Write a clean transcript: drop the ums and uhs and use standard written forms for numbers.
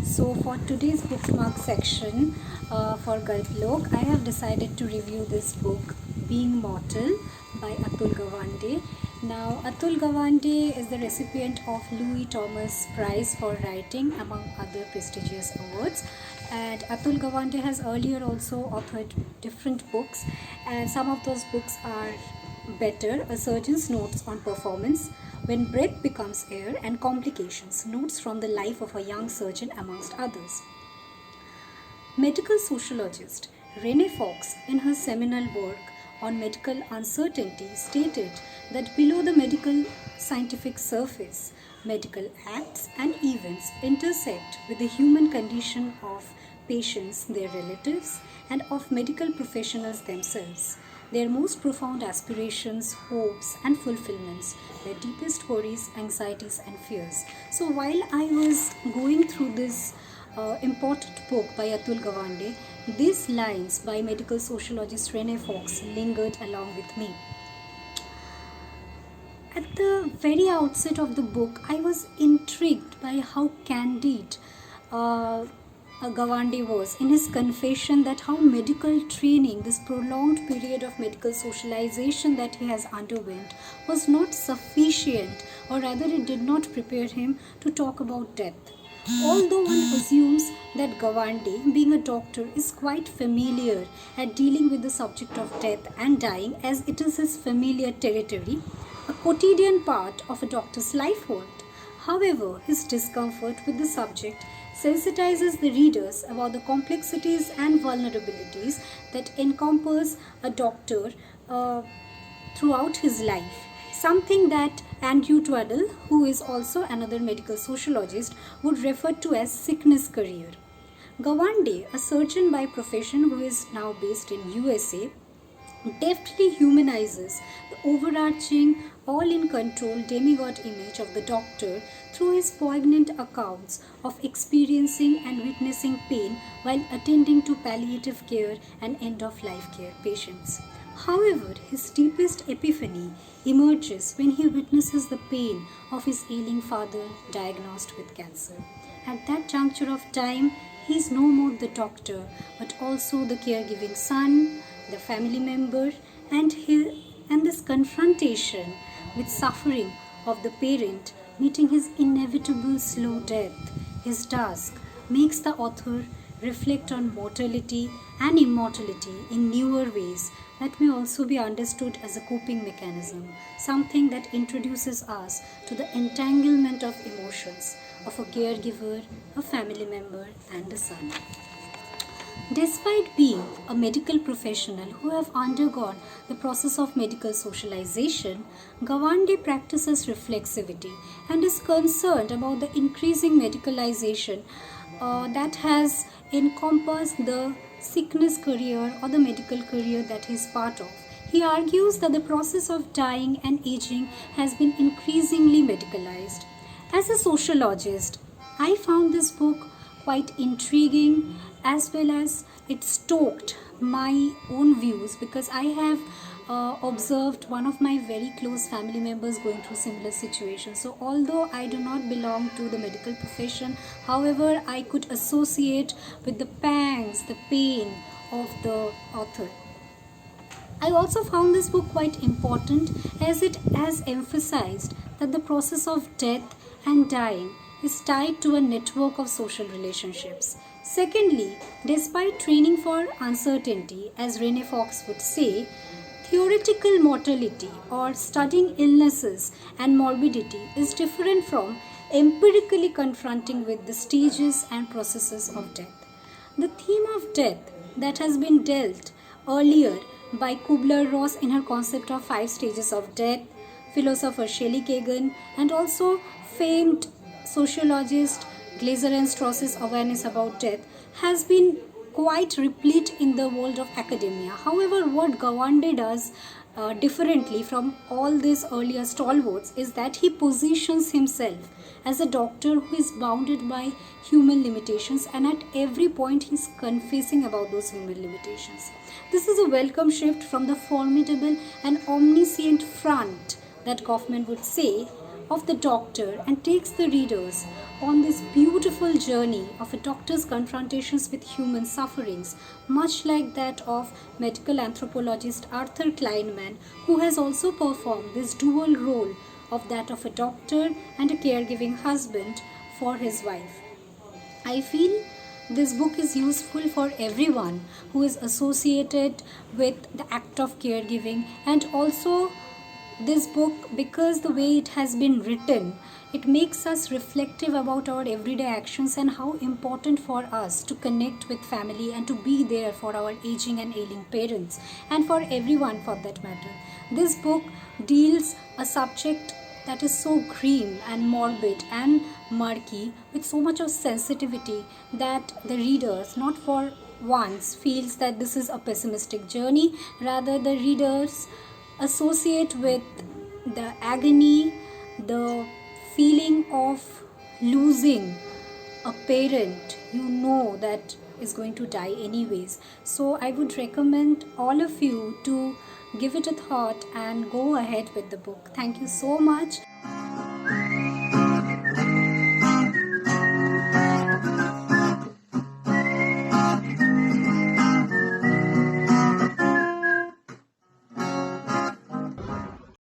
So for today's bookmark section for Galp Lok, I have decided to review this book, Being Mortal by Atul Gawande. Now, Atul Gawande is the recipient of Louis Thomas Prize for Writing, among other prestigious awards. And Atul Gawande has earlier also authored different books, and some of those books are better: A Surgeon's Notes on Performance, When Breath Becomes Air, and Complications, Notes from the Life of a Young Surgeon, amongst others. Medical sociologist Renee Fox, in her seminal work on medical uncertainty, stated that below the medical scientific surface, medical acts and events intersect with the human condition of patients, their relatives, and of medical professionals themselves, their most profound aspirations, hopes, and fulfillments, their deepest worries, anxieties, and fears. So while I was going through this important book by Atul Gawande, these lines by medical sociologist Renee Fox lingered along with me. At the very outset of the book, I was intrigued by how candid Gawande was in his confession that how medical training, this prolonged period of medical socialization that he has underwent, was not sufficient, or rather it did not prepare him to talk about death. Although one assumes that Gawande, being a doctor, is quite familiar at dealing with the subject of death and dying, as it is his familiar territory, a quotidian part of a doctor's life work. However, his discomfort with the subject sensitizes the readers about the complexities and vulnerabilities that encompass a doctor throughout his life. Something that Andrew Twaddle, who is also another medical sociologist, would refer to as sickness career. Gawande, a surgeon by profession who is now based in USA, deftly humanizes the overarching, all-in-control demigod image of the doctor through his poignant accounts of experiencing and witnessing pain while attending to palliative care and end-of-life care patients. However, his deepest epiphany emerges when he witnesses the pain of his ailing father diagnosed with cancer. At that juncture of time, he is no more the doctor, but also the caregiving son, the family member, and this confrontation with suffering of the parent meeting his inevitable slow death, his task, makes the author reflect on mortality and immortality in newer ways that may also be understood as a coping mechanism, something that introduces us to the entanglement of emotions of a caregiver, a family member, and a son. Despite being a medical professional who have undergone the process of medical socialization, Gawande practices reflexivity and is concerned about the increasing medicalization that has encompassed the sickness career or the medical career that he is part of. He argues that the process of dying and aging has been increasingly medicalized. As a sociologist, I found this book quite intriguing, as well as it stoked my own views, because I have observed one of my very close family members going through similar situations. So although I do not belong to the medical profession, however, I could associate with the pangs, the pain of the author. I also found this book quite important, as it has emphasized that the process of death and dying is tied to a network of social relationships. Secondly, despite training for uncertainty, as Renee Fox would say, theoretical mortality or studying illnesses and morbidity is different from empirically confronting with the stages and processes of death. The theme of death that has been dealt earlier by Kubler-Ross in her concept of 5 stages of death, philosopher Shelley Kagan, and also famed sociologist Glaser and Strauss's awareness about death, has been quite replete in the world of academia. However, what Gawande does differently from all these earlier stalwarts is that he positions himself as a doctor who is bounded by human limitations, and at every point he is confessing about those human limitations. This is a welcome shift from the formidable and omniscient front that Kaufman would say of the doctor and takes the readers on this beautiful journey of a doctor's confrontations with human sufferings, much like that of medical anthropologist Arthur Kleinman, who has also performed this dual role of that of a doctor and a caregiving husband for his wife. I feel this book is useful for everyone who is associated with the act of caregiving, and also this book, because the way it has been written, it makes us reflective about our everyday actions and how important for us to connect with family and to be there for our aging and ailing parents, and for everyone for that matter. This book deals a subject that is so grim and morbid and murky, with so much of sensitivity, that the readers not for once feels that this is a pessimistic journey. Rather, the readers associate with the agony, the feeling of losing a parent that is going to die anyways. So I would recommend all of you to give it a thought and go ahead with the book. Thank you so much.